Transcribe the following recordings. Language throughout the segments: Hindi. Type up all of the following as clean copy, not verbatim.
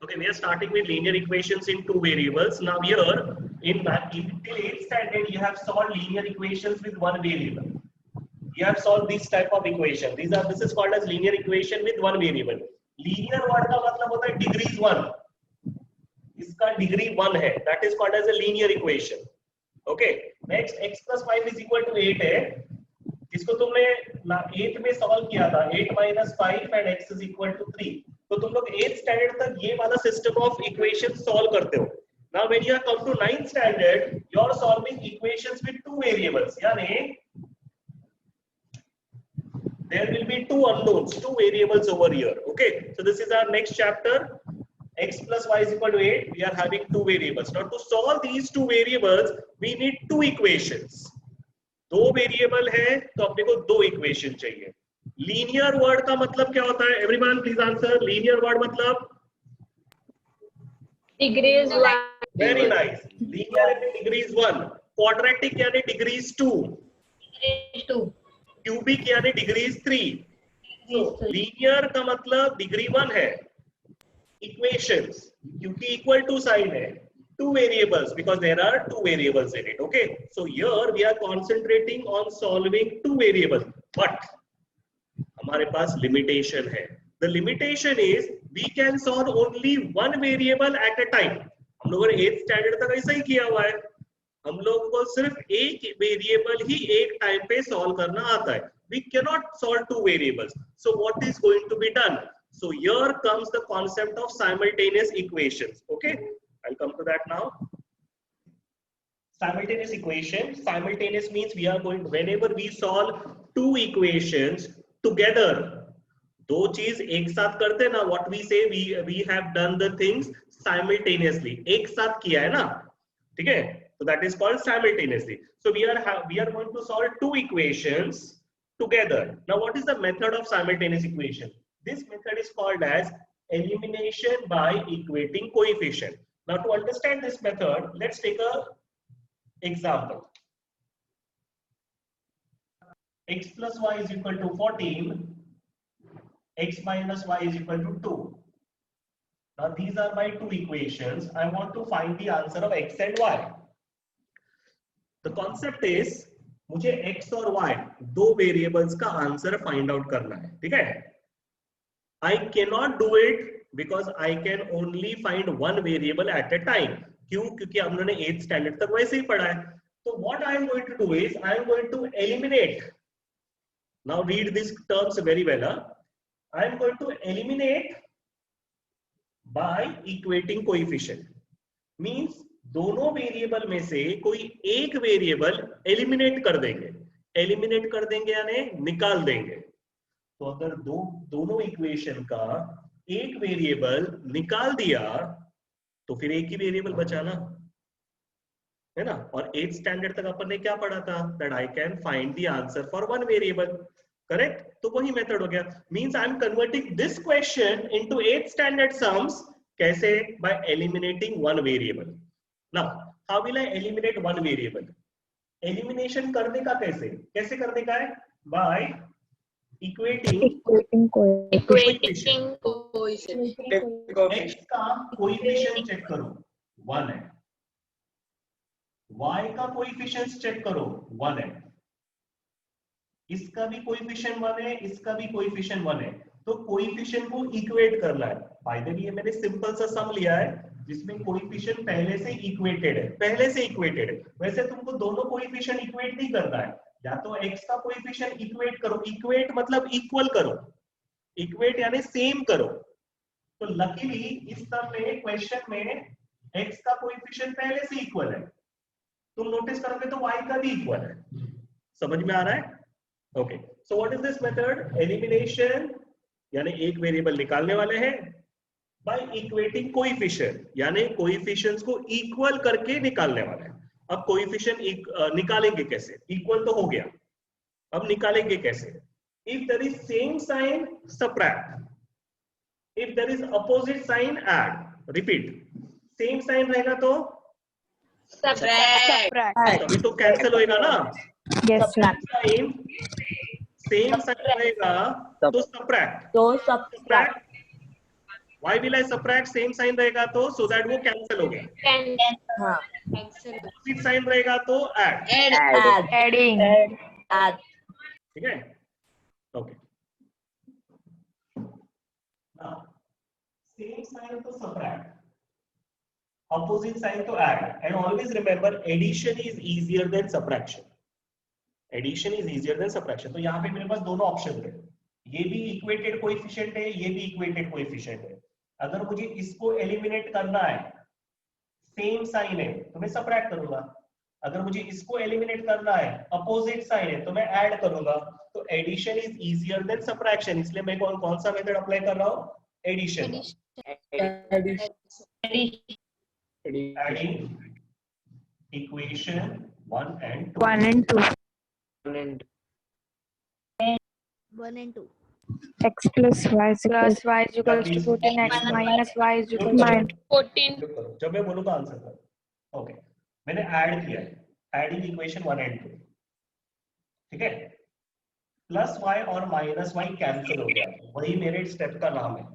Okay, we are starting with linear equations in two variables. Now here in till 8th standard you have solved linear equations with one variable. You have solved this type of equation. This is called as linear equation with one variable. Linear word का मतलब होता है degrees 1. इसका degree 1 है. That is called as a linear equation. Okay. Next x plus 5 is equal to 8 है. इसको तुमने 8 में सॉल्व किया था. 8 minus 5 and x is equal to 3. तो तुम लोग 8th standard तक ये वाला system of equations solve करते हो. Now when you have come to 9th standard, you are solving equations with two variables. यानी there will be two unknowns, two variables over here. Okay, so this is our next chapter. X plus y is equal to 8. We are having two variables. Now to solve these two variables, we need two equations. दो वेरिएबल है तो अपने को दो इक्वेशन चाहिए. लीनियर वर्ड का मतलब क्या होता है? Everyone please answer. Linear word मतलब डिग्रीज 1. Very nice. लीनियर यानी डिग्रीज 1. क्वाड्रेटिक यानी डिग्रीज 2. डिग्रीज 2. क्यूबिक यानी डिग्रीज 3. तो लीनियर का मतलब डिग्री 1 है. इक्वेशंस क्योंकि इक्वल टू साइन है. Two variables because there are two variables in it. Okay, so here we are concentrating on solving two variables, but हमारे पास limitation है. The limitation is we can solve only one variable at a time. हम लोगों ने 8th standard तक ऐसा ही किया हुआ है. हम लोग को सिर्फ एक वेरिएबल ही एक टाइम पे सॉल्व करना आता है. We cannot solve two variables. So what is going to be done? So here comes the concept of simultaneous equations. Okay, I'll come to that now. Simultaneous equation. Simultaneous means we are going whenever we solve two equations together. दो चीज एक साथ करते ना. What we say we have done the things simultaneously. एक साथ किया है ना. ठीक है. So that is called simultaneously. So we are going to solve two equations together. Now what is the method of simultaneous equation? This method is called as elimination by equating coefficient. Now to understand this method, let's take a example. X plus y is equal to 14. X minus y is equal to 2. Now these are my two equations. I want to find the answer of x and y. The concept is मुझे x और y दो variables का आंसर find out करना है. ठीक है. I cannot do it because I can only find one variable at a time. क्यों? क्योंकि हम लोगों ने 8th standard तक वैसे ही पढ़ा है. So what I am going to do is I am going to eliminate. Now read these terms very well. I am going to eliminate by equating coefficient. Means दोनों वेरिएबल में से कोई एक वेरिएबल एलिमिनेट कर देंगे. एलिमिनेट कर देंगे यानी निकाल देंगे. तो अगर दोनों इक्वेशन का एक वेरिएबल निकाल दिया तो फिर एक ही वेरिएबल बचा ना, है ना. और 8th स्टैंडर्ड तक अपन ने क्या पढ़ा था? That I can find the answer for one variable. Correct. तो वही मेथड हो गया. Means I am converting this question into 8th standard sums. कैसे? By eliminating one variable. Now how will I eliminate one variable? Elimination करने का कैसे करने का है? बाय equating coefficient. x का कोएफिशिएंट चेक करो 1 है. y का कोएफिशिएंट चेक करो 1 है. इसका भी कोएफिशिएंट 1 है, इसका भी कोएफिशिएंट 1 है. तो कोएफिशिएंट को इक्वेट करना है. बाय द वे मैंने सिंपल सा सम लिया है जिसमें कोएफिशिएंट पहले से इक्वेटेड है. वैसे तुमको दोनों कोएफिशिएंट इक्वेट नहीं करना है. या तो x का कोएफिशिएंट इक्वेट करो. इक्वेट मतलब इक्वल करो. इक्वेट यानी सेम करो. तो लकीली इस सम में क्वेश्चन में x का कोएफिशिएंट पहले से इक्वल है. तुम नोटिस करोगे तो y का भी इक्वल है. समझ में आ रहा है? Okay. So what is this method? Elimination यानी एक वेरिएबल निकालने वाले हैं बाय इक्वेटिंग कोएफिशिएंट यानी कोएफिशिएंट्स को इक्वल करके निकालने वाले हैं. अब कोएफिशिएंट निकालेंगे कैसे? इक्वल तो हो गया. अब निकालेंगे कैसे? If there is same sign subtract. If there is opposite sign add. Repeat. Same sign रहेगा तो सबट्रैक्ट. अभी तो कैंसिल होएगा ना. Yes sir. सेम साइन रहेगा तो सबट्रैक्ट. तो subtract. Why will I subtract? Same sign रहेगा तो so that वो कैंसिल हो गया. हाँ ऑपोजिट साइन रहेगा तो ऐड. add Adding. add ठीक है? Okay. Now same sign to subtract, opposite sign to add, and always remember addition is easier than subtraction. Addition is easier than subtraction. तो यहाँ पे मेरे पास दोनों ऑप्शन थे. ये भी इक्वेटेड कोएफिशिएंट है, ये भी इक्वेटेड कोएफिशिएंट है. अगर मुझे इसको एलिमिनेट करना है, सेम साइन है तो मैं सबट्रैक्ट करूंगा. अगर मुझे इसको एलिमिनेट करना है, अपोजिट साइन है तो मैं ऐड करूंगा. तो addition is easier than subtraction, इसलिए मैं कौन सा मेथड अप्लाई कर रहा हूं? Addition. Adding equation 1 and 2. 1 and 2. 1 and 2 X plus y is equals to 14. X minus y is equals to 14. जब मैं बोलूंगा आंसर कर. ओके, मैंने ऐड किया है. Adding equation 1 and 2. ठीक है? प्लस y और माइनस y कैंसिल हो गया. वही मेरे स्टेप का नाम है.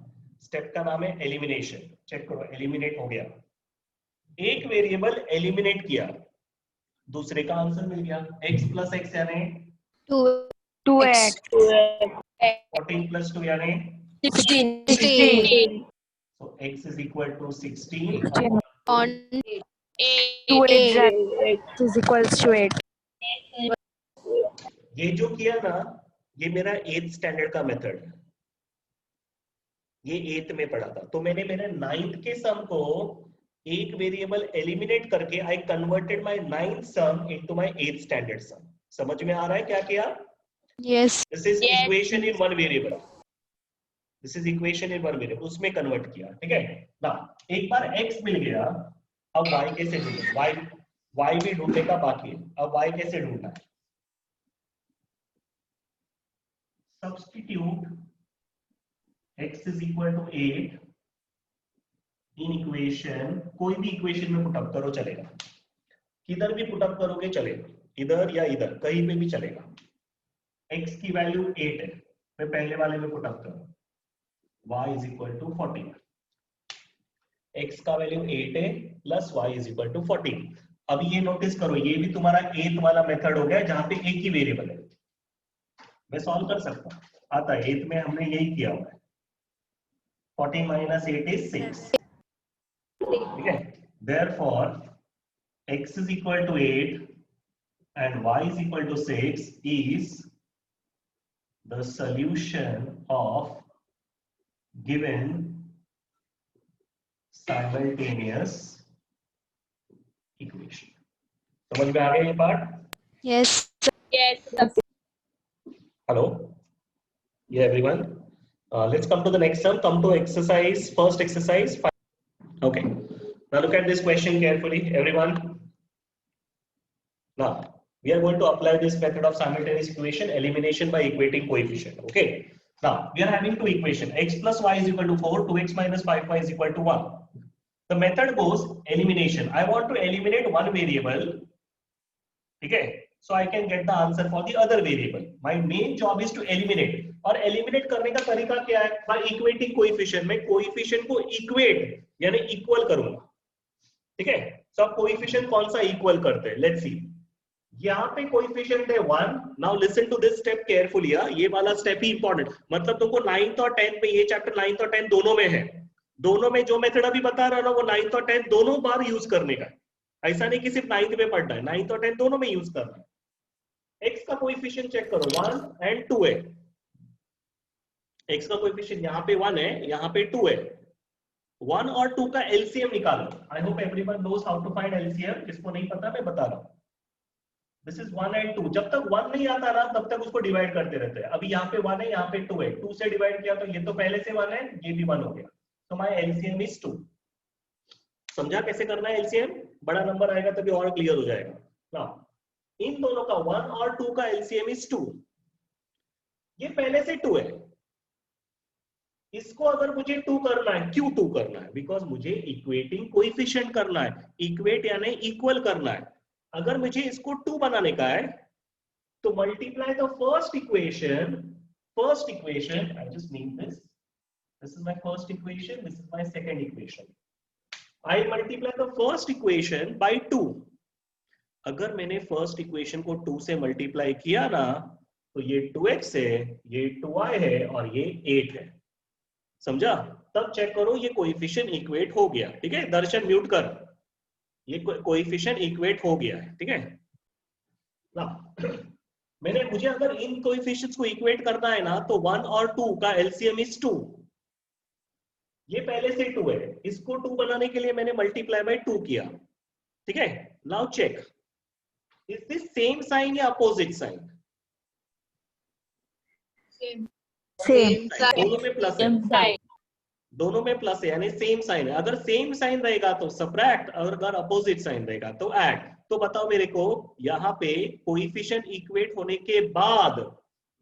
स्टेप का नाम है एलिमिनेशन. चेक करो, एलिमिनेट हो गया. एक वेरिएबल एलिमिनेट किया, दूसरे का आंसर मिल गया. x प्लस x यानी 2x. 14 प्लस 2 यानी 16. so x is equal to 16 On 2x is equals to 8. ये जो किया ना, ये मेरा 8th स्टैंडर्ड का मेथड है. ये 8th में पढ़ा था. तो मैंने मेरे 9th के सम को एक वेरिएबल एलिमिनेट करके I converted my 9th sum into my 8th standard sum. समझ में आ रहा है क्या किया? Yes. This is equation in one variable. This is equation in one variable, उसमें कन्वर्ट किया. ठीक है ना? एक बार x मिल गया, अब y कैसे ढूंढे? y भी ढूंढने का बाकी है. अब y कैसे ढूंढना है? Substitute x is equal to 8 in equation, कोई भी इक्वेशन में पुटअप करो चलेगा. किधर भी पुटअप करोगे चलेगा, इधर या इधर कहीं पे भी चलेगा. x की वैल्यू 8 है, मैं पहले वाले में पुटअप करूं. y is equal to 14. x का वैल्यू 8 है plus y is equal to 14. अब ये नोटिस करो, ये भी तुम्हारा 8th वाला मेथड हो गया जहां पे एक ही वेरिएबल है. मैं सॉल्व कर सकता हूं, आता है. 8th में हमने यही किया हुआ है. 14 minus 8 is 6. ठीक है? Therefore, x is equal to 8 and y is equal to 6 is the solution of given simultaneous equation. समझ में आ गया ये part? Yes. Hello? Yeah, everyone. Let's come to the next sum. Come to exercise, first exercise. Okay. Now look at this question carefully, everyone. Now, we are going to apply this method of simultaneous equation, elimination by equating coefficient. Okay. Now, we are having two equations. X plus y is equal to 4, 2x minus 5y is equal to 1. The method goes elimination. I want to eliminate one variable. Okay. So I can get the answer for the other variable. My main job is to eliminate. और एलिमिनेट करने का तरीका क्या है? By equating coefficient. मैं कोएफिशिएंट को इक्वेट यानी इक्वल करूंगा. ठीक है? सो अब कोएफिशिएंट कौन सा इक्वल करते हैं? Let's see. यहाँ पे कोएफिशिएंट है 1. Now listen to this step carefully. ये वाला स्टेप ही इंपॉर्टेंट. मतलब तुमको 9th और 10th में, ये चैप्टर 9th और 10th दोनों में है. दोनों में जो मेथड अभी बता रहा हूं वो 9th और 10th दोनों बार यूज करने का है. ऐसा नहीं कि सिर्फ 9th में पढ़ना है. 9th और 10th दोनों में यूज करना है. x का कोएफिशिएंट चेक करो, 1 and 2 है. x का कोएफिशिएंट यहाँ पे 1 है, यहाँ पे 2 है. 1 और 2 का एलसीएम निकालो. I hope everyone knows how to find LCM. जिसको नहीं पता मैं बता रहा हूँ. This is 1 and 2. जब तक 1 नहीं आता ना तब तक उसको डिवाइड करते रहते हैं. अभी यहाँ पे 1 है, यहाँ पे 2 है. 2 से डिवाइड किया तो ये तो पहले से 1 है, ये भी 1 हो गया. तो माय एलसीएम इज 2. समझा कैसे करना है एलसीएम? बड़ा नंबर आएगा तभी और क्लियर हो जाएगा. नाउ इन दोनों का 1 और 2 का एलसीएम इज 2. ये पहले से 2 है. इसको अगर मुझे 2 करना है, क्यों 2 करना है? बिकॉज मुझे इक्वेटिंग कोएफिशिएंट करना है. इक्वेट यानी इक्वल करना है. अगर मुझे इसको 2 बनाने का है तो multiply the first equation. I just mean this. This is my first equation. This is my second equation. I multiply the first equation by 2. अगर मैंने फर्स्ट इक्वेशन को 2 से मल्टीप्लाई किया ना तो ये 2x है, ये 2y है और ये 8 है. समझा? तब चेक करो ये कोएफिशिएंट इक्वेट हो गया. ठीक है, दर्शन म्यूट कर. ये कोएफिशिएंट इक्वेट हो गया है. ठीक है ना. मुझे अगर इन कोएफिशिएंट्स को इक्वेट करना है ना तो 1 और 2 का एलसीएम इज 2. ये पहले से 2 है, इसको 2 बनाने के लिए मैंने मल्टीप्लाई बाय 2 किया. ठीक है, now check is this same sign या अपोजिट साइन? सेम. दोनों में प्लस है, दोनों में प्लस है यानी सेम साइन है. अगर सेम साइन रहेगा तो सबट्रैक्ट, अगर अपोजिट साइन रहेगा तो ऐड. तो बताओ मेरे को यहाँ पे कोएफिशिएंट इक्वेट होने के बाद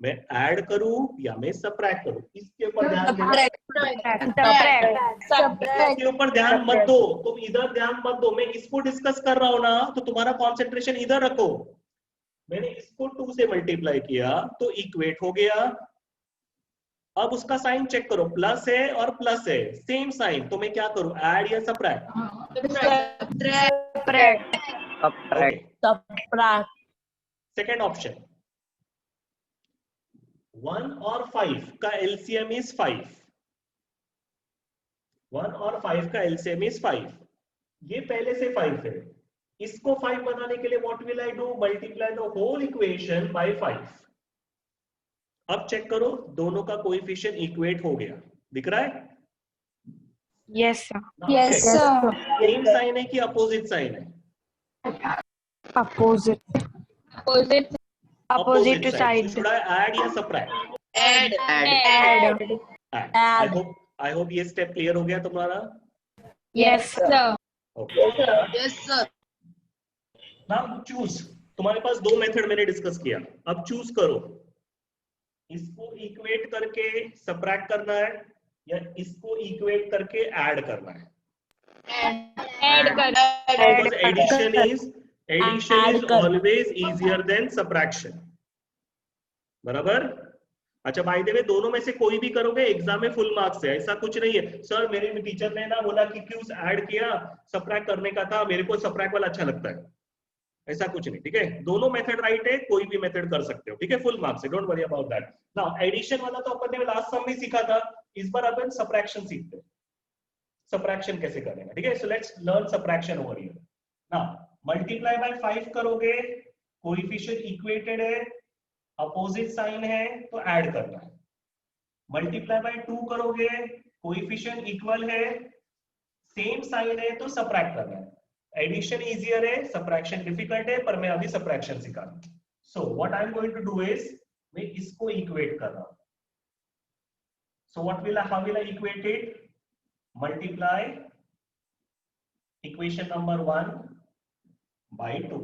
मैं ऐड करूं या मैं सबट्रैक्ट करूं? इसके ऊपर ध्यान देना. इसके ऊपर ध्यान मत दो, तुम इधर ध्यान मत दो. मैं इसको डिस्कस कर रहा हूं ना तो तुम्हारा कंसंट्रेशन इधर रखो. मैंने इसको 2 से मल्टीप्लाई किया तो इक्वेट हो गया. अब उसका साइन चेक करो, प्लस है और प्लस है, सेम साइन. तो मैं क्या करूं, ऐड या सबट्रैक्ट? सेकेंड ऑप्शन 1 और 5 का एलसीएम इज 5. 1 और 5 का एलसीएम इज 5. ये पहले से 5 है. इसको 5 बनाने के लिए what will I do, multiply the whole equation by 5. अब चेक करो दोनों का कोएफिशिएंट इक्वेट हो गया. दिख रहा है? Yes sir. Yes, sir. Same sign है कि अपोजिट साइन है? Opposite. Opposite side. Should I add या सबट्रैक्ट? Add. आई होप ये स्टेप क्लियर हो गया तुम्हारा. Yes sir. Okay, Yes, sir. Now choose. तुम्हारे पास 2 मेथड मैंने डिस्कस किया. अब चूज करो, इसको इक्वेट करके सबट्रैक्ट करना है या इसको इक्वेट करके ऐड करना है. Because addition is always easier than subtraction. बराबर? अच्छा, बाय द वे दोनों में से कोई भी करोगे एग्जाम में फुल मार्क्स है. ऐसा कुछ नहीं है सर मेरे टीचर ने ना बोला कि क्यों ऐड किया, सबट्रैक्ट करने का था, मेरे को सबट्रैक्ट वाला अच्छा लगता है. ऐसा कुछ नहीं. ठीक है, दोनों मेथड राइट है, कोई भी मेथड कर सकते हो. ठीक है, फुल मार्क्स है, don't worry about that. Now addition वाला तो अपन ने लास्ट सम में सीखा था. इस बार अपन सबट्रैक्शन सीखते हैं. सबट्रैक्शन कैसे करेंगे? ठीक है, so let's learn subtraction over here. Now multiply by 5 करोगे, कोएफिशिएंट इक्वेटेड है, अपोजिट साइन है तो ऐड करना है. मल्टीप्लाई बाय 2 करोगे, कोएफिशिएंट इक्वल है, सेम साइन है तो सबट्रैक्ट करना है. एडिशन इजियर है, सबट्रैक्शन डिफिकल्ट है, पर मैं अभी सबट्रैक्शन सिखा रहा हूं. So what I am going to do is मैं इसको इक्वेट कर रहा हूं. So how will I equate it? Multiply equation number 1 by 2.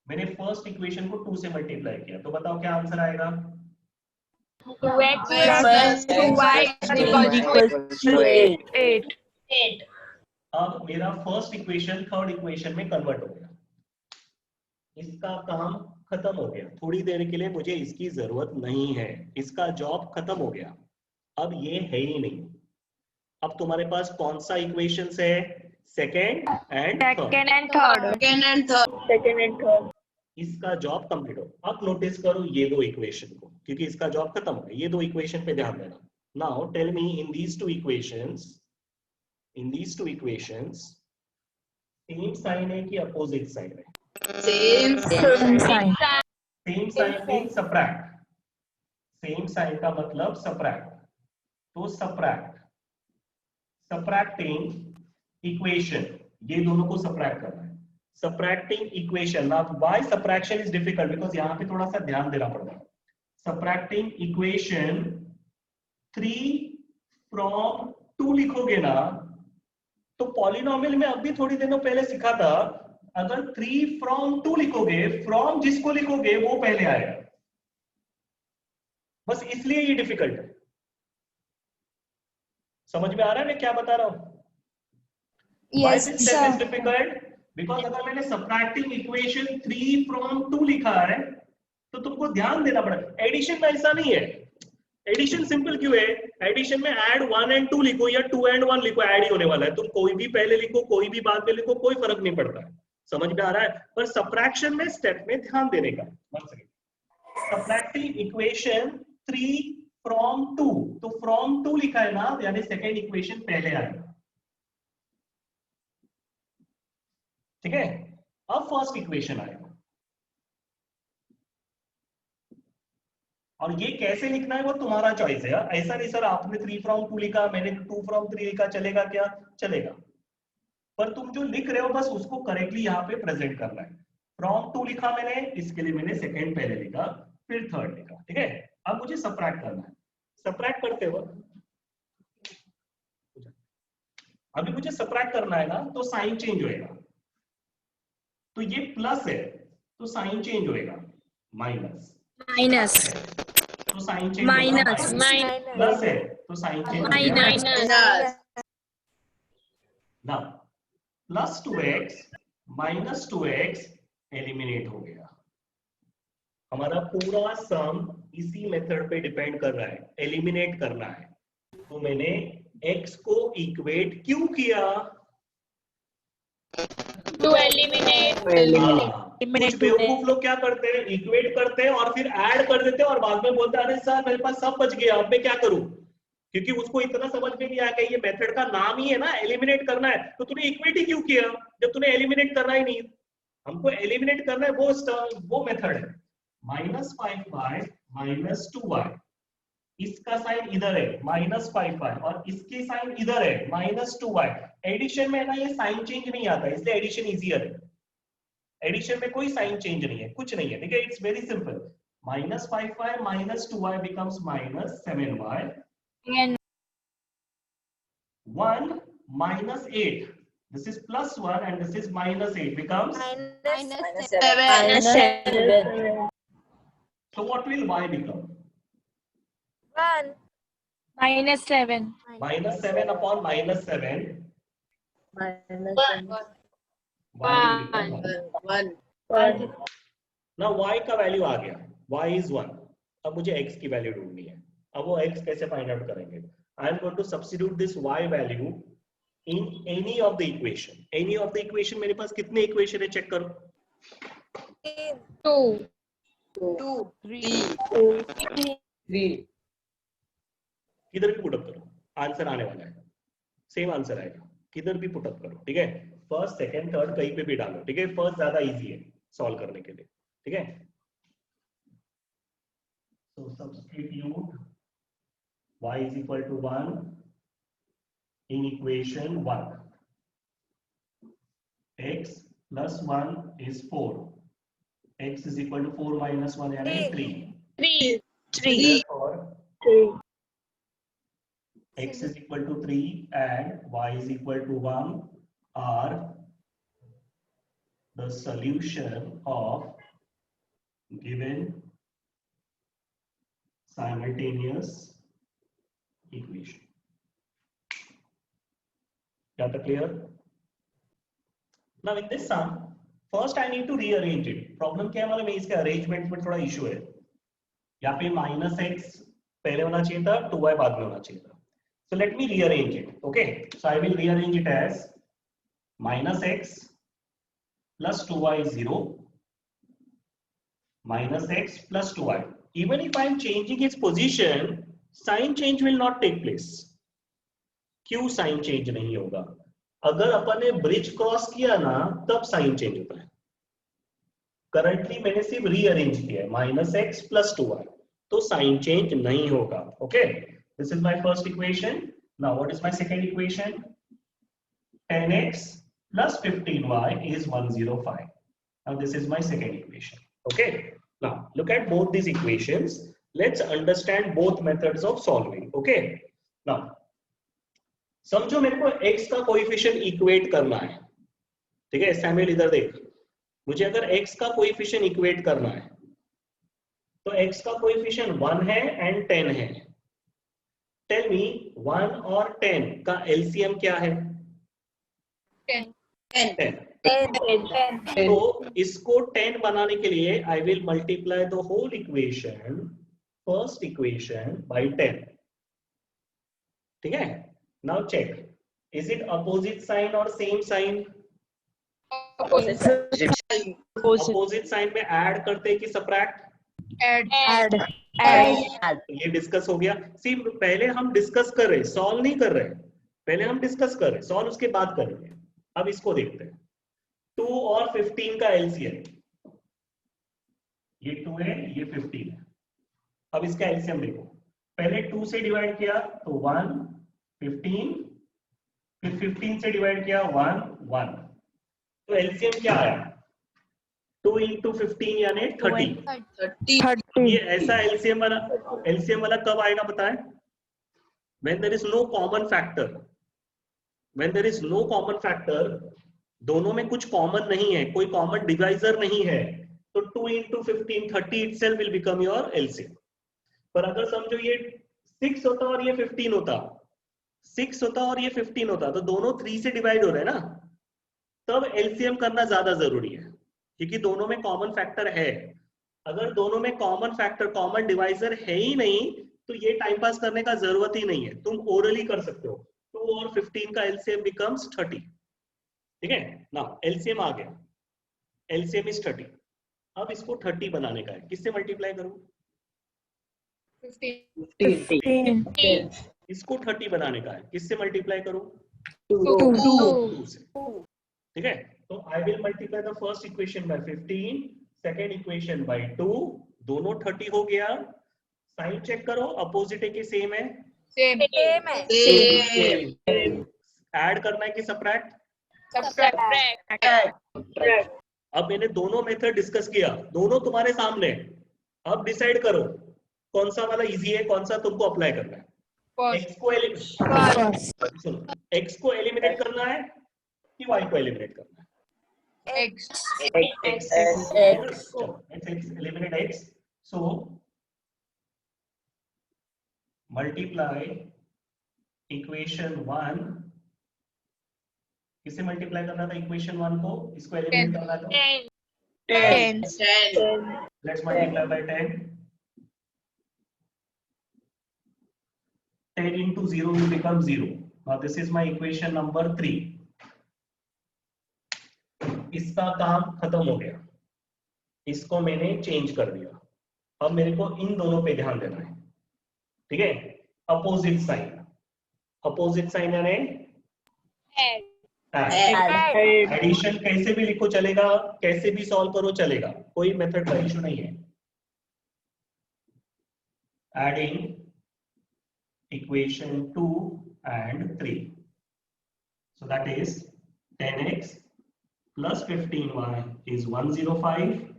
मैंने फर्स्ट इक्वेशन को 2 से मल्टीप्लाई किया तो बताओ क्या आंसर आएगा? 2x plus 2y equals to 8. अब मेरा फर्स्ट इक्वेशन थर्ड इक्वेशन में कन्वर्ट हो गया. इसका काम खत्म हो गया. थोड़ी देर के लिए मुझे इसकी जरूरत नहीं है, इसका जॉब खत्म हो गया. अब ये है ही नहीं. अब तुम्हारे पास कौन सा इक्वेशंस है? Second and third. इसका जॉब कंप्लीट हो. अब नोटिस करो ये 2 इक्वेशन को, क्योंकि इसका जॉब खत्म हो गया. ये 2 इक्वेशन पे ध्यान देना. Now tell me in these 2 equations, same sign है कि अपोजिट साइन है? Same sign. Same sign means subtract. Same sign का मतलब सबट्रैक्ट. तो सबट्रैक्टिंग इक्वेशन, ये दोनों को सबट्रैक्ट करना है. Subtracting equation. Now why subtraction is difficult? Because यहाँ पे थोड़ा सा ध्यान देना पड़ेगा. सबट्रैक्टिंग इक्वेशन 3 from 2 लिखोगे ना तो पॉलिनोमियल में अभी थोड़ी दिनों पहले सिखा था, अगर 3 from 2 लिखोगे, फ्रॉम जिसको लिखोगे वो पहले आएगा. बस इसलिए ये डिफिकल्ट है. समझ में आ रहा है मैं क्या बता रहा हूं? Yes, sir. डिफिकल्ट बिकॉज अगर मैंने सबट्रैक्टिंग इक्वेशन 3 from 2 लिखा है तो तुमको ध्यान देना पड़ेगा. एडिशन में ऐसा नहीं है. एडिशन सिंपल क्यों है? एडिशन में ऐड 1 and 2 लिखो या 2 and 1 लिखो, ऐड ही होने वाला है। तुम कोई भी पहले लिखो, कोई भी बाद में लिखो, कोई फर्क नहीं पड़ता है। समझ में आ रहा है? पर सबट्रैक्शन में स्टेप में ध्यान देने का। सबट्रैक्टिंग इक्वेशन 3 from 2, तो from 2 लिखा है ना, यानी सेकेंड इक्वेशन पहले आएगा। ठीक है, अब फर्स्ट इक्वेशन आएगा। और ये कैसे लिखना है वो तुम्हारा चॉइस है। ऐसा नहीं सर आपने 3 from 2 लिखा, मैंने 2 from 3 लिखा, चलेगा क्या? चलेगा, पर तुम जो लिख रहे हो बस उसको करेक्टली यहाँ पे प्रेजेंट करना है। from 2 लिखा मैंने, इसके लिए मैंने सेकेंड पहले लिखा, फिर थर्ड लिखा। ठीक है, अब मुझे सबट्रैक्ट करना है। सबट्रैक्ट करते वक्त अभी मुझे सबट्रैक्ट करना है ना, तो साइन चेंज होएगा। तो ये प्लस है तो साइन चेंज होएगा माइनस, माइनस, तो साइन चेंज माइनस, प्लस है तो साइन चेंज माइनस, ना plus 2x minus 2x eliminate हो गया। हमारा पूरा सम इसी मेथड पे डिपेंड कर रहा है, एलिमिनेट करना है। तो मैंने x को इक्वेट क्यों किया? टू एलिमिनेट, कुछ बेवकूफ लोग क्या करते हैं, इक्वेट करते हैं और फिर ऐड कर देते हैं और बाद में बोलते हैं अरे सर मेरे पास सब बच गया, अब मैं क्या करूं? क्योंकि उसको इतना समझ में नहीं आया कि ये मेथड का नाम ही है ना एलिमिनेट करना है, तो तूने इक्वेट ही क्यों किया जब तूने एलिमिनेट करना ही नहीं? हमको एलिमिनेट करना है, वो मेथड है। -5y माइनस 2y, इसका साइन इधर है -5y और इसके साइन इधर है -2y। एडिशन में ना ये साइन चेंज नहीं आता, इसलिए एडिशन इजियर है। एडिशन में कोई साइन चेंज नहीं है, कुछ नहीं है। ठीक है, it's very simple. -5y minus 2y becomes -7y। 1 minus 8, this is plus 1 and this is -8 becomes, so what will y become? -7. -7 upon -7, y will become 1. Now y का वैल्यू आ गया, y is 1। अब मुझे x की वैल्यू ढूंढनी है। अब वो x कैसे फाइंड आउट करेंगे? I am going to substitute this y value in any of the equation. Any of the equation, मेरे पास कितने इक्वेशन है चेक करो। 2, 3, किधर भी पुटअप करो, आंसर आने वाला है, सेम आंसर आएगा। किधर भी पुटअप करो, ठीक है। फर्स्ट सेकंड थर्ड कहीं पे भी डालो, ठीक है। फर्स्ट ज्यादा इजी है सॉल्व करने के लिए, ठीक है। So substitute y is equal to 1 in equation 1. X plus 1 is 4. X is equal to 4 minus 1 यानी 3. 3 Therefore, x is equal to 3 and y is equal to 1 are the solution of given simultaneous equation. Data clear? Now in this sum, first I need to rearrange it. Problem क्या है मालूम है, इसके arrangement में थोड़ा issue है। यहाँ पे -x पहले होना चाहिए था, 2y बाद में होना चाहिए था। So let me rearrange it. Okay, so I will rearrange it as -x plus 2y is 0, -x plus 2y. Even if I am changing its position, sign change will not take place. क्यों साइन चेंज नहीं होगा? अगर अपन ने ब्रिज क्रॉस किया ना तब साइन चेंज होता है। करंटली मैंने सिर्फ रीअरेंज किया है -x plus 2y, तो साइन चेंज नहीं होगा। Okay, this is my first equation. Now what is my second equation? 10x plus 15y is 105. Now this is my second equation. Okay, now look at both these equations. Let's understand both methods of solving. Okay, now समझो मेरे को x का कोएफिशिएंट इक्वेट करना है, ठीक है। सैमुअल इधर देख, मुझे अगर x का कोएफिशिएंट इक्वेट करना है तो x का कोएफिशिएंट 1 है एंड 10 है। टेल मी 1 और 10 का एलसीएम क्या है? 10। तो इसको 10 बनाने के लिए I will multiply the whole equation first equation by 10. ठीक है, now check, is it opposite sign और सेम साइन? अपोजिट साइन में ऐड करते कि सबट्रैक्ट? Add. ये डिस्कस हो गया. सी पहले हम डिस्कस कर रहे, सॉल्व नहीं कर रहे. पहले हम डिस्कस कर रहे, सॉल्व उसके बाद करेंगे. अब इसको देखते हैं. 2 और 15 का एलसीएम. ये 2 है, ये 15 है. अब इसका एलसीएम देखो. पहले 2 से डिवाइड किया तो 1, 15, फिर 15 से डिवाइड किया 1, 1. तो एलसीएम क्या आया? 2 into 15 यानी 30. 30. ये ऐसा एलसीएम वाला कब आएगा बताएं? When there is no common factor. When there is no common factor, दोनों में कुछ कॉमन नहीं है, कोई कॉमन डिवाइजर नहीं है, तो 2 into 15, 30 itself will become your LCM. पर अगर समझो ये 6 होता और ये 15 होता, 6 होता और ये 15 होता, तो दोनों 3 से डिवाइड हो रहे हैं ना, तब LCM करना ज्यादा जरूरी है, क्योंकि दोनों में कॉमन फैक्टर है. अगर दोनों में कॉमन फैक्टर, कॉमन डिवाइजर है ही नहीं, तो ये टाइम पास करने का जरूरत ही नहीं है, तुम ओरली कर सकते हो. 2 और 15 का एलसीएम बिकम्स 30. ठीक है, नाउ एलसीएम आ गया, एलसीएम इज 30. अब इसको 30 बनाने का है, किससे मल्टीप्लाई करूं? 15. इसको 30 बनाने का है, किससे मल्टीप्लाई करूं? 2. से. ठीक है, तो आई will multiply the first equation bye 15, second equation by 2. दोनों 30 हो गया. साइन चेक करो, अपोजिट है कि सेम है? Same. ऐड करना है कि सबट्रैक्ट? Subtract. अब मैंने दोनों मेथड डिस्कस किया, दोनों तुम्हारे सामने. अब डिसाइड करो कौन सा वाला इजी है, कौन सा तुमको अप्लाई करना है. एक्स को एक्स को एलिमिनेट करना है कि वाई को एलिमिनेट करना है? X. Let's eliminate x. So multiply equation 1. किससे मल्टीप्लाई करना था इक्वेशन 1 को? इसको एलिमिनेट करना था. 10. 10. Let's multiply by 10. 10 into 0 will become 0. Now this is my equation number 3. इसका काम खत्म हो गया, इसको मैंने चेंज कर दिया. अब मेरे को इन दोनों पे ध्यान देना है. ठीक है, अपोजिट साइन. अपोजिट साइन यानी एडिशन कैसे भी लिखो चलेगा, कैसे भी सॉल्व करो चलेगा, कोई मेथड का इशू नहीं है. Adding equation 2 and 3. So that is 10x plus 15y is 105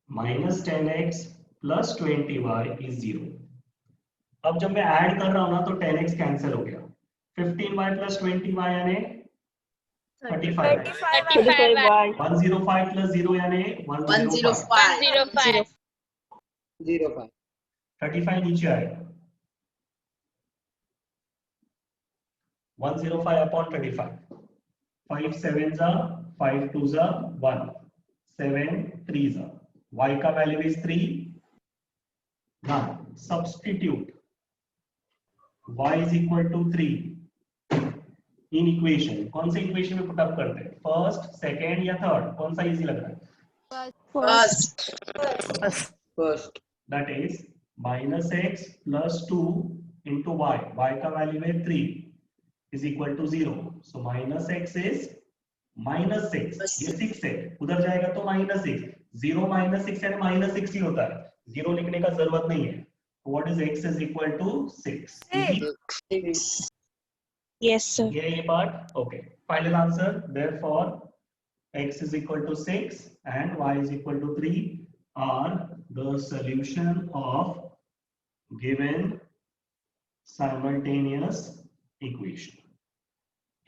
minus 10x plus 20y is 0. अब जब मैं ऐड कर रहा हूं ना तो 10x कैंसिल हो गया. 15y plus 20y यानी 35. 105 plus 0 यानी 105. 105. 35 नीचे आएगा. 105 upon 35. 5 sevens are 5 twos are 1. 7 threes are. Y का value is 3. Now substitute y is equal to 3 in equation. कौन से equation में put up करते हैं? First, second या third? कौन सा easy लग रहा है? First. That is minus x plus 2 into y. Y का value है 3 is equal to 0. So minus x is minus 6. ये 6 है, उधर जाएगा तो minus 6. 0 minus 6 यानी minus 6 ही होता है. 0 लिखने का जरूरत नहीं है. What is x is equal to 6? Yes, sir. ये part. Okay. Final answer. Therefore, x is equal to 6 and y is equal to 3 are the solution of given simultaneous equation.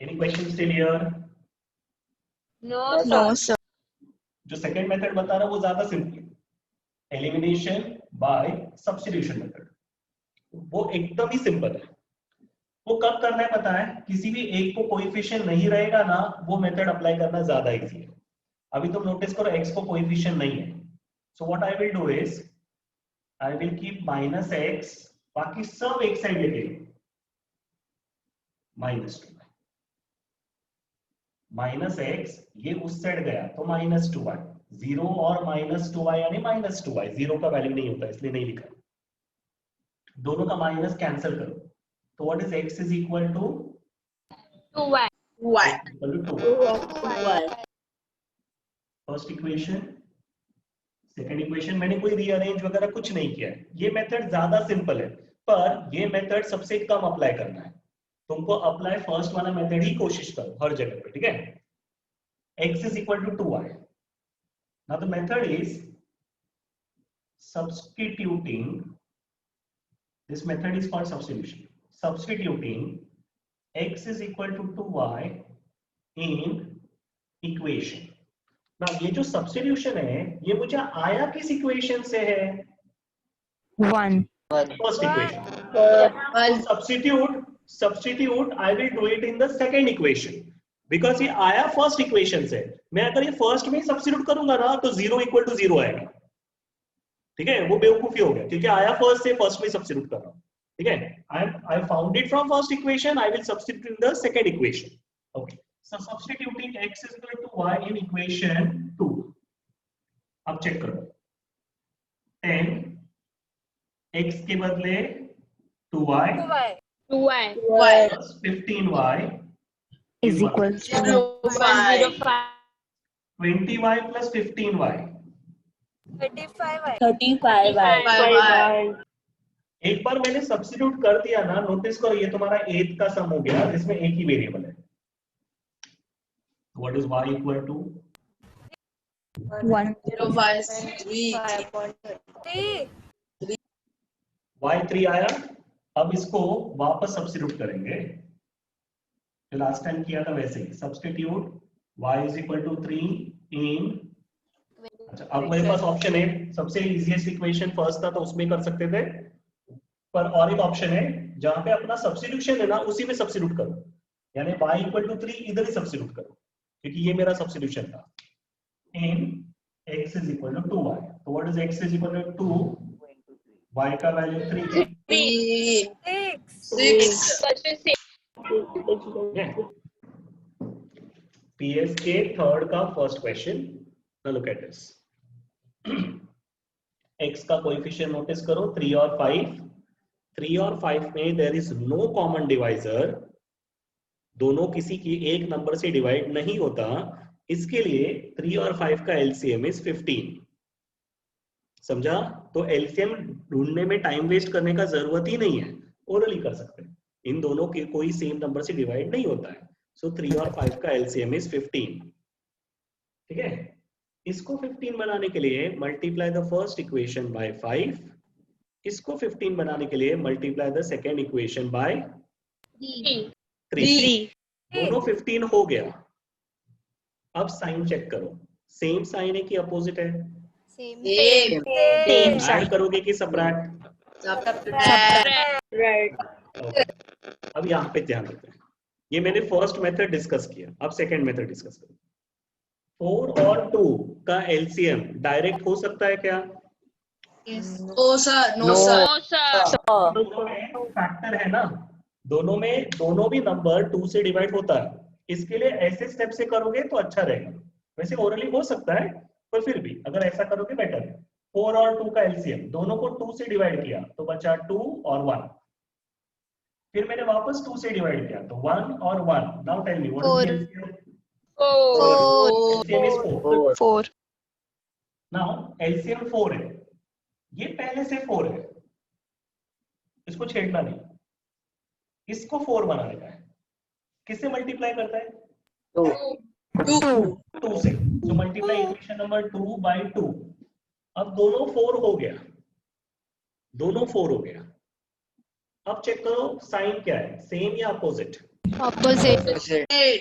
Any questions still here? No, No, sir. जो सेकेंड मेथड बता रहा हूं वो ज्यादा सिंपल है, एलिमिनेशन बाय सब्स्टिट्यूशन मेथड. वो एकदम ही सिंपल है. वो कब करना है पता है? किसी भी एक को कोएफिशिएंट नहीं रहेगा ना, वो मेथड अप्लाई करना ज्यादा इजी है. अभी तुम नोटिस करो x को कोएफिशिएंट नहीं है, सो what I will do is I will keep minus x, बाकी सब एक साइड लेके -2 माइनस एक्स, ये उस साइड गया तो -2y, 0 और -2y यानी -2y, 0 का वैल्यू नहीं होता इसलिए नहीं लिखा, दोनों का माइनस कैंसिल करो, तो what is x is equal to 2y. Equal to 2। First equation, second equation, मैंने कोई रीअरेंज वगैरह कुछ नहीं किया है, ये मेथड ज्यादा सिंपल है, पर ये मेथड सबसे कम अप्लाई करना है, तुमको अप्लाई फर्स्ट वाला मेथड ही कोशिश करो हर जगह पे, ठीक है। x is equal to 2y. Now the method is substituting. This method is called substitution. Substituting x is equal to 2y in equation. Now ये जो substitution है, ये मुझे आया किस equation से है? 1. First equation. Substitute. I will do it in the second equation. Because ये आया फर्स्ट इक्वेशन से, मैं अगर ये फर्स्ट में सब्स्टिट्यूट करूंगा ना तो 0 इक्वल टू 0 आएगा, ठीक है, वो बेवकूफी हो गया क्योंकि आया फर्स्ट से, फर्स्ट में सब्स्टिट्यूट कर रहा हूं, ठीक है। I found it from first equation, I will substitute in the second equation, okay. So substituting x is equal to y in equation 2, अब चेक करो, 10 x के बदले 2y plus 15y Is equal to 105. 20y plus 15y, 35y. एक बार मैंने सब्स्टिट्यूट कर दिया ना, नोटिस करो ये तुम्हारा 8 का सम हो गया जिसमें एक ही वेरिएबल है। What is y equal to 3 आया। अब इसको वापस सब्स्टिट्यूट करेंगे, जो लास्ट टाइम किया था वैसे ही, substitute y is equal to 3 in, अच्छा अब मेरे पास ऑप्शन है, सबसे इजीएस्ट इक्वेशन फर्स्ट था तो उसमें कर सकते थे, पर और एक ऑप्शन है जहां पे अपना सब्स्टिट्यूशन है ना उसी में सब्स्टिट्यूट करो, यानी y इक्वल टू 3 इधर ही सब्स्टिट्यूट करो क्योंकि ये मेरा सब्स्टिट्यूशन था, in x is equal to 2y, तो what is x is equal to 2, y का वैल्यू 3, 6. PS के थर्ड का first question, now look at this, x का कोएफिशिएंट नोटिस करो 3 और 5, 3 और 5 में there is no common divisor, दोनों किसी की एक नंबर से डिवाइड नहीं होता, इसके लिए 3 और 5 का एलसीएम इज 15, समझा। तो एलसीएम ढूंढने में टाइम वेस्ट करने का जरूरत ही नहीं है, ओरली कर सकते हैं, इन दोनों के कोई सेम नंबर से डिवाइड नहीं होता है, सो 3 और 5 का एलसीएम इज 15, ठीक है। इसको 15 बनाने के लिए multiply the first equation by 5, इसको 15 बनाने के लिए multiply the second equation by 3, दोनों 15 हो गया। अब साइन चेक करो, सेम साइन है कि अपोजिट है, ऐड करोगे कि सबट्रैक्ट, अब यहाँ पे ध्यान रखते हैं, ये मैंने फर्स्ट मेथड डिस्कस किया, अब सेकंड मेथड डिस्कस करो। 4 और 2 का एलसीएम डायरेक्ट हो सकता है क्या? No sir. फैक्टर है ना, दोनों में दोनों भी नंबर 2 से डिवाइड होता है, इसके लिए ऐसे स्टेप से करोगे तो अच्छा रहेगा, वैसे ओरली हो सकता है पर फिर भी अगर ऐसा करोगे बेटर है। 4 और 2 का एलसीएम, दोनों को 2 से डिवाइड किया तो बचा 2 और 1, फिर मैंने वापस 2 से डिवाइड किया तो 1 और 1, now tell me what is the LCM? 4. नाउ एलसीएम 4 है, ये पहले से 4 है, इसको छेड़ना नहीं, इसको 4 बनाने का है, किससे मल्टीप्लाई करता है? 2 से, तो मल्टीप्लाई इक्वेशन नंबर 2 बाय 2, अब दोनों 4 हो गया, दोनों 4 हो गया। अब चेक करो साइन क्या है, सेम या अपोजिट?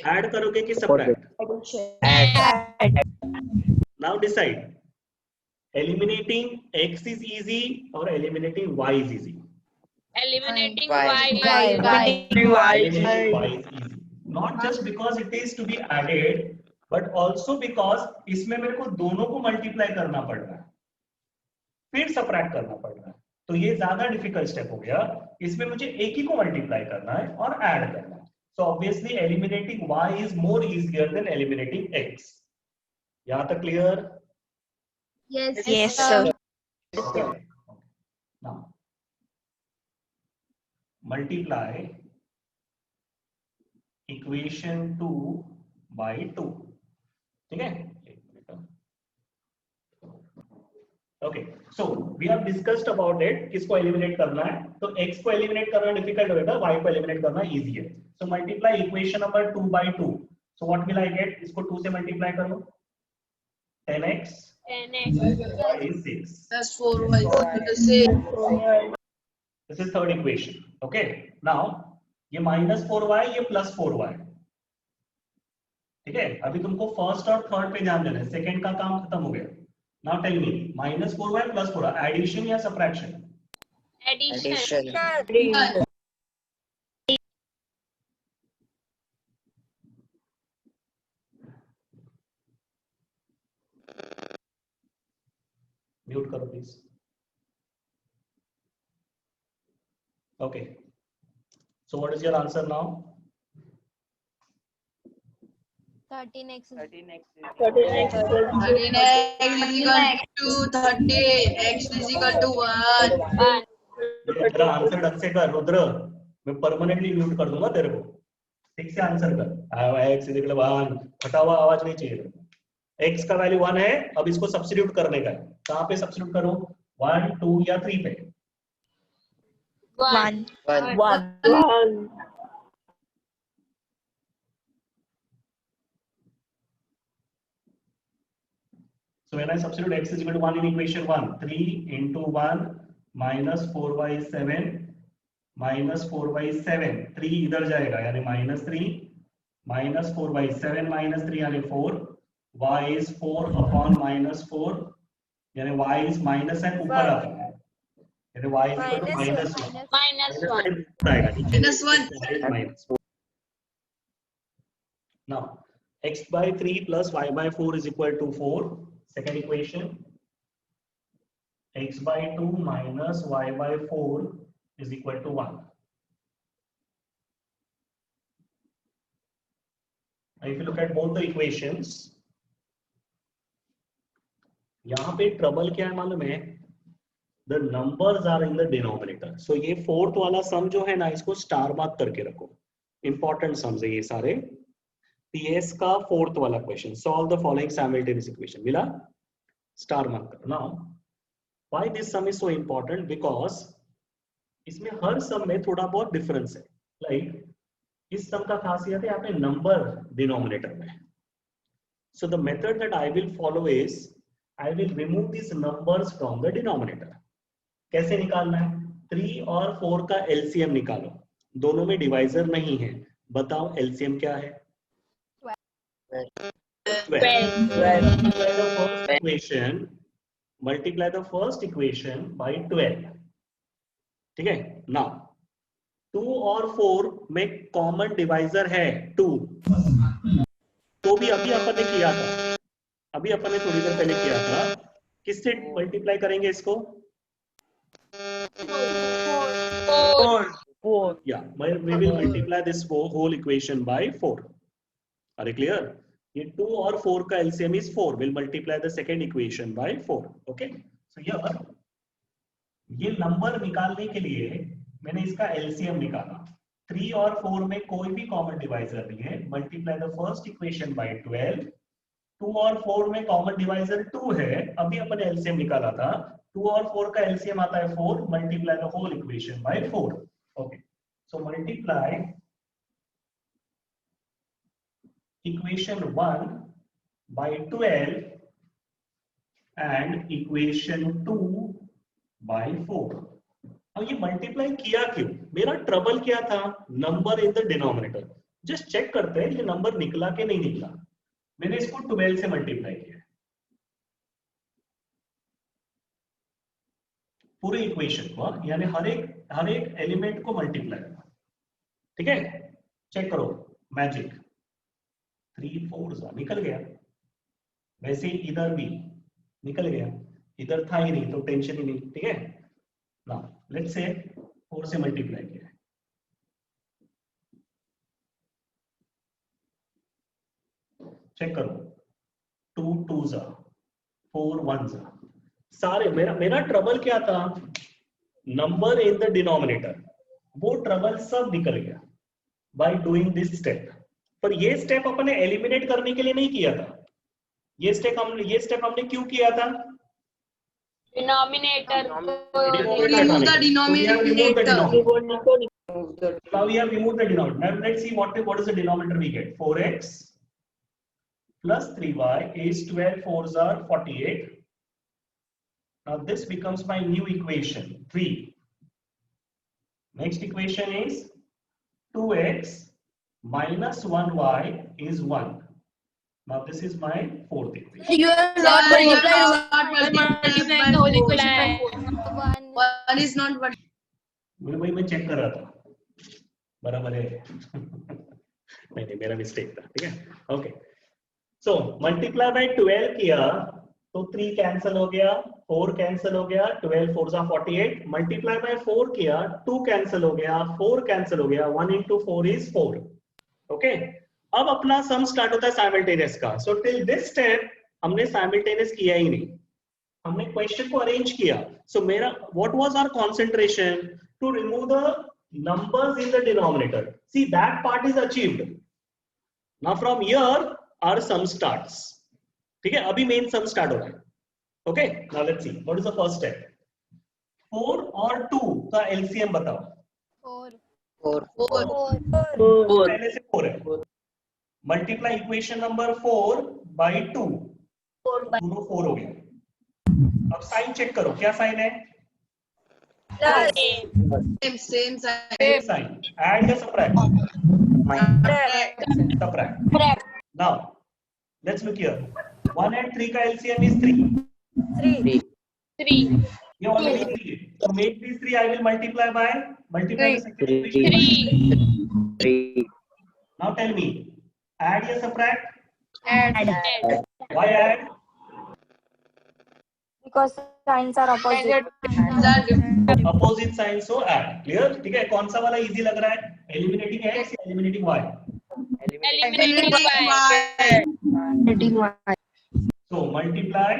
ऐड करोगे कि subtract? Now decide, eliminating x is easy और eliminating y is easy? Eliminating Y. Eliminating y is easy, not just because it is to be added but also because इसमें मेरे को दोनों को मल्टीप्लाई करना पड़ रहा है, फिर सबट्रैक्ट करना पड़ रहा है, तो ये ज्यादा डिफिकल्ट स्टेप हो गया। इसमें मुझे एक ही को मल्टीप्लाई करना है और ऐड करना है। So obviously eliminating y is more easier than eliminating x। यहां तक clear? Yes, Yes, sir. Okay. Now multiply equation 2 by 2, ठीक है? Okay, so we have discussed about it, किसको एलिमिनेट करना है। तो x को एलिमिनेट करना डिफिकल्ट होगा, y को एलिमिनेट करना इजी है। So multiply equation number 2 by 2। So what will I get? इसको 2 से मल्टीप्लाई कर लो, 10x 10x y is 6। plus 4y equal to 6. This is third equation. Okay, now ये -4y ये +4y, ठीक है? अभी तुमको फर्स्ट और थर्ड पे ध्यान देना है, सेकंड का काम खत्म हो गया। Now tell me, -4y +4y, addition या subtraction? addition Mute करो please. Okay, so what is your answer now? 13x 13x is equal to 30, x is equal to 1. 1 तेरा आंसर ढंग से कर रुद्र, मैं परमानेंटली म्यूट कर दूंगा तेरे को। ठीक से आंसर कर। x इज इक्वल टू 1, फटा हुआ आवाज नहीं चाहिए। x का वैल्यू 1 है, अब इसको सब्स्टिट्यूट करने का है। कहां पे सब्स्टिट्यूट करूं? 1 2 या 3 पे? 1 So when I substitute x is equal to 1 in equation 1, 3 into 1 minus 4 by 7 minus 4 by 7, 3 इधर जाएगा यानी -3 minus 4 by 7 minus 3 यानी 4, y is 4 upon -4 यानी y is माइनस है ऊपर आता है यानी y is equal to -1 -1 Now x by 3 plus y by 4 is equal to 4. Second equation, x by 2 minus y by 4 is equal to 1. Now if you look at both the equations, यहाँ पे ट्रबल क्या है मालूम है? The numbers are in the denominator. So ये फोर्थ वाला सम जो है ना, इसको स्टार मार्क करके रखो। इंपॉर्टेंट सम्स है ये सारे। PS का फोर्थ वाला question, solve the following simultaneous equation, मिला? स्टार मार्क करो। Now why this some is so important? Because इसमें हर सम में थोड़ा बहुत डिफरेंस है। लाइक इस सम का खासियत है यहाँ पे नंबर डिनोमिनेटर में। So the method that I will follow is I will remove this numbers from the denominator. कैसे निकालना है? 3 और 4 का एलसीएम निकालो, दोनों में डिवाइजर नहीं है। बताओ एलसीएम क्या है? 12. Multiply the first equation by 12. ठीक है? Now 2 और 4 में कॉमन डिवाइजर है 2, तो भी अभी अपन ने किया था, अभी अपन ने थोड़ी देर पहले किया था। किससे मल्टीप्लाई करेंगे इसको? 4. Yeah, we will multiply this whole equation by 4. Are you clear? ये 2 और 4 का LCM is 4. We'll multiply the second equation by 4. Okay? So here ये नंबर निकालने के लिए मैंने इसका LCM निकाला। 3 और 4 में कोई भी कॉमन डिवाइजर नहीं है। Multiply the first equation by 12. 2 और 4 में कॉमन डिवाइजर 2 है, अभी अपन LCM निकाला था। 2 और 4 का LCM आता है 4. Multiply the whole equation by 4. Okay. So multiply equation 1 by 12 and equation 2 by 4. अब ये मल्टीप्लाई किया क्यों? मेरा ट्रबल क्या था? Number in the denominator. Just check करते हैं ये नंबर निकला कि नहीं निकला। मैंने इसको 12 से मल्टीप्लाई किया पूरे इक्वेशन को, यानी हर एक एलिमेंट को मल्टीप्लाई करना। ठीक है? चेक करो मैजिक। 3 4 निकल गया। वैसे इधर भी निकल गया। इधर था ही नहीं तो टेंशन ही नहीं, ठीक है ना। लेट्स से 4 से मल्टीप्लाई किया है, चेक करो 2 2s 4 1s, सारे मेरा ट्रबल क्या था, नंबर इन द डिनोमिनेटर, वो ट्रबल सब निकल गया बाय डूइंग दिस स्टेप। पर ये स्टेप अपने एलिमिनेट करने के लिए नहीं किया था, ये स्टेप हमने क्यों किया था, Denominator. remove the denominator. Now we have removed the denominator. Now let's see what is the denominator we get. 4x plus 3y is 12 4s are 48. Now this becomes my new equation 3. Next equation is 2x minus 1y is 1. Now this is my fourth equation. You are not multiplying the whole equation. One. One is not what. वही मैं चेक कर रहा था, बराबर है नहीं मेरा मिस्टेक था, ठीक है ओके। सो मल्टीप्लाई बाय 12 किया तो 3 कैंसिल हो गया, 4 कैंसिल हो गया, 12 4s are 48। मल्टीप्लाई बाय 4 किया 2 कैंसिल हो गया, 4 कैंसिल हो गया, 1 into 4 is 4। ओके, अब अपना सम स्टार्ट होता है साइमल्टेनियस का। सो टिल दिस स्टेप हमने साइमल्टेनियस किया ही नहीं, हमने क्वेश्चन को अरेंज किया। सो मेरा what was our concentration, to remove the numbers in the denominator. See, that part is achieved. Now from here our sum starts. ठीक है, अभी मेन sum start हो रहा है। Okay, now let's see what is the first step. 4 और 2 का LCM बताओ। 4. पहले से 4 है, मल्टीप्लाई इक्वेशन नंबर 4 by 2, दोनों 4 हो गया। अब साइन चेक करो, क्या साइन है, Same sign. same sign. Add या subtract? Subtract. Now let's look here. 1 and 3 का LCM is 3. 3. You already see it. To make this 3, I will multiply the second equation. 3. Now tell me, add या subtract? Add. Why add? Because signs are opposite. Opposite signs, so add. Clear? ठीक है, कौन सा वाला easy लग रहा है, eliminating x या eliminating y? Eliminating y. So multiply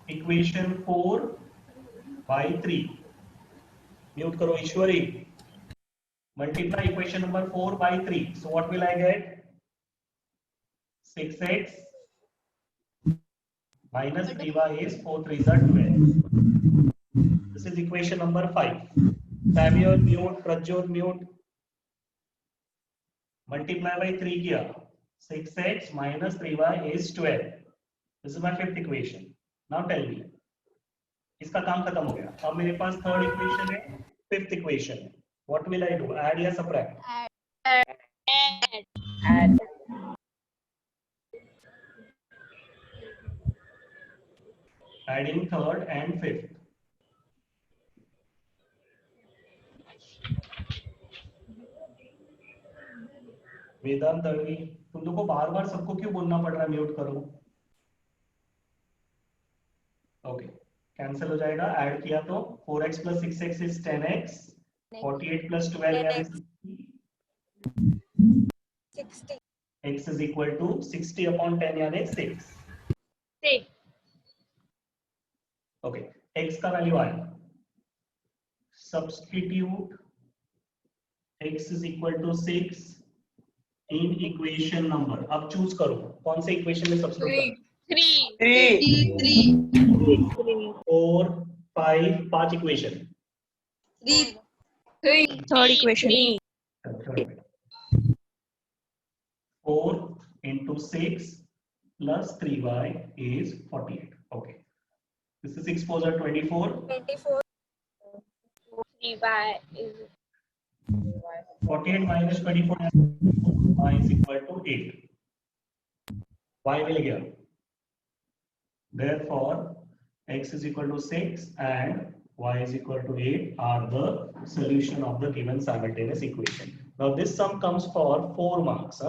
equation 4 by 3. Mute करो ईश्वरी. Multiply equation number 4 by 3. So what will I get? 6x minus 3y is 4 3s are 12. This is equation number 5. Samuel mute, Prajjot mute. Multiply by 3 किया, 6x minus 3y is 12. This is my fifth equation. Now tell me, इसका काम खत्म हो गया। अब मेरे पास थर्ड इक्वेशन है, फिफ्थ इक्वेशन है। What will I do? Add या subtract? Add. Adding third and fifth. वेदांत दळवी, तुम लोगों को बार बार सबको क्यों बोलना पड़ रहा है, म्यूट करो। ओके, कैंसिल हो जाएगा, ऐड किया तो 4x plus 6x is 10x, 48 plus 12 is 60. x is equal to 60 upon 10 यानी 6। 6. ओके, x का वैल्यू आया, substitute x is equal to 6 in equation number. अब चूज करो कौन से इक्वेशन में सब्स्टिट्यूट करना। 3. 4 5 5 equation. 3. Third equation. 4 into 6 plus 3y is 48. Okay, this is 6 4s are 24. 24. 3y is 48 minus 24 y is equal to 8. Y मिल गया, therefore x is equal to 6 and y is equal to 8 are the solution of the given simultaneous equation. Now this sum comes for 4 marks.